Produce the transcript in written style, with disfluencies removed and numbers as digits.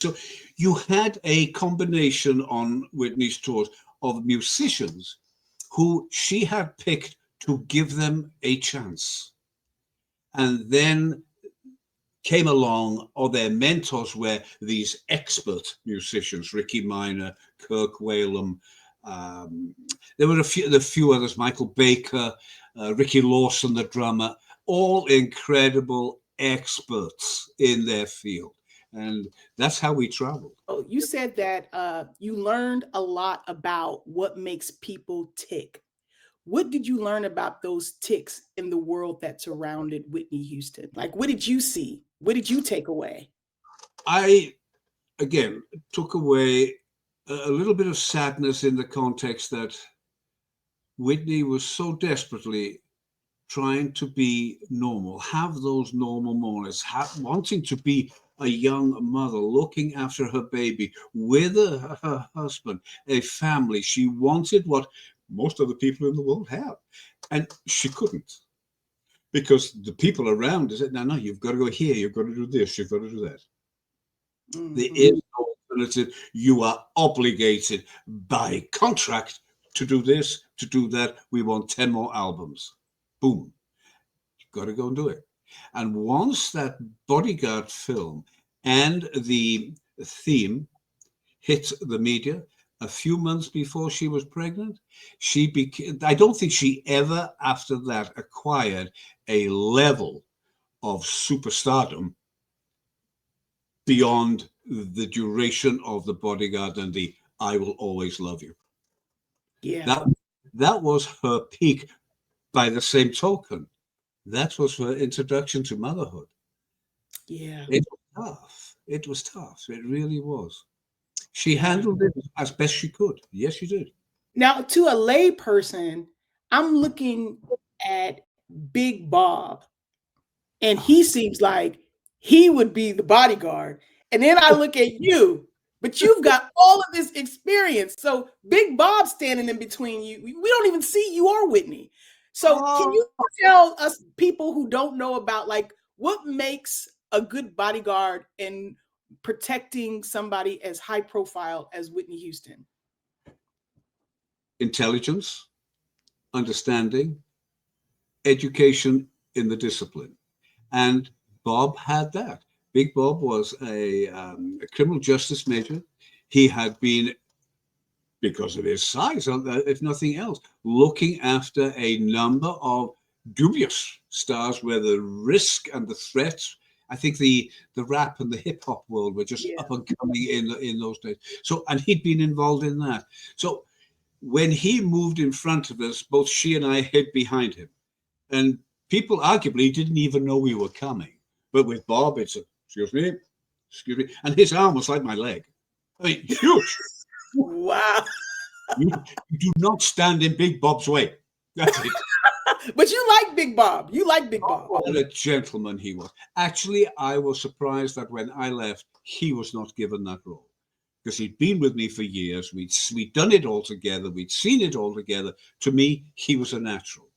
So you had a combination on Whitney's tours of musicians who she had picked to give them a chance. And then came along, or their mentors were these expert musicians, Ricky Minor, Kirk Whalum. There were a few others, Michael Baker, Ricky Lawson, the drummer, all incredible experts in their field. And that's how we traveled. Oh, you said that you learned a lot about what makes people tick. What did you learn about those ticks in the world that surrounded Whitney Houston? Like, what did you see? What did you take away? I, again, took away a little bit of sadness in the context that Whitney was so desperately trying to be normal, have those normal moments, wanting to be a young mother, looking after her baby with her husband, a family. She wanted what most of the people in the world have, and she couldn't, because the people around her said, no, you've got to go here, you've got to do this, you've got to do that. Mm-hmm. There is no alternative. You are obligated by contract to do this, to do that. We want 10 more albums. Boom. You've got to go and do it. And once that Bodyguard film and the theme hit the media, a few months before she was pregnant, I don't think she ever after that acquired a level of superstardom beyond the duration of the Bodyguard and the I Will Always Love You. Yeah. That was her peak. By the same token, that was her introduction to motherhood. Yeah. It was tough. It was tough. It really was. She handled it as best she could. Yes, she did. Now, to a lay person, I'm looking at Big Bob, and he seems like he would be the bodyguard. And then I look at you, but you've got all of this experience. So Big Bob standing in between you. We don't even see you or Whitney. So can you tell us people who don't know about, like, what makes a good bodyguard in protecting somebody as high profile as Whitney Houston? Intelligence, understanding, education in the discipline. And Bob had that. Big Bob was a criminal justice major. He had been, because of his size, if nothing else, looking after a number of dubious stars where the risk and the threats, I think the rap and the hip hop world were just up and coming in those days. So, and he'd been involved in that. So when he moved in front of us, both she and I hid behind him. And people arguably didn't even know we were coming. But with Bob, it's excuse me. And his arm was like my leg. I mean, huge. Wow. You do not stand in Big Bob's way. That's it. But you like Big Bob. You like Big Bob. What a gentleman he was. Actually, I was surprised that when I left, he was not given that role. Because he'd been with me for years. We'd done it all together. We'd seen it all together. To me, he was a natural.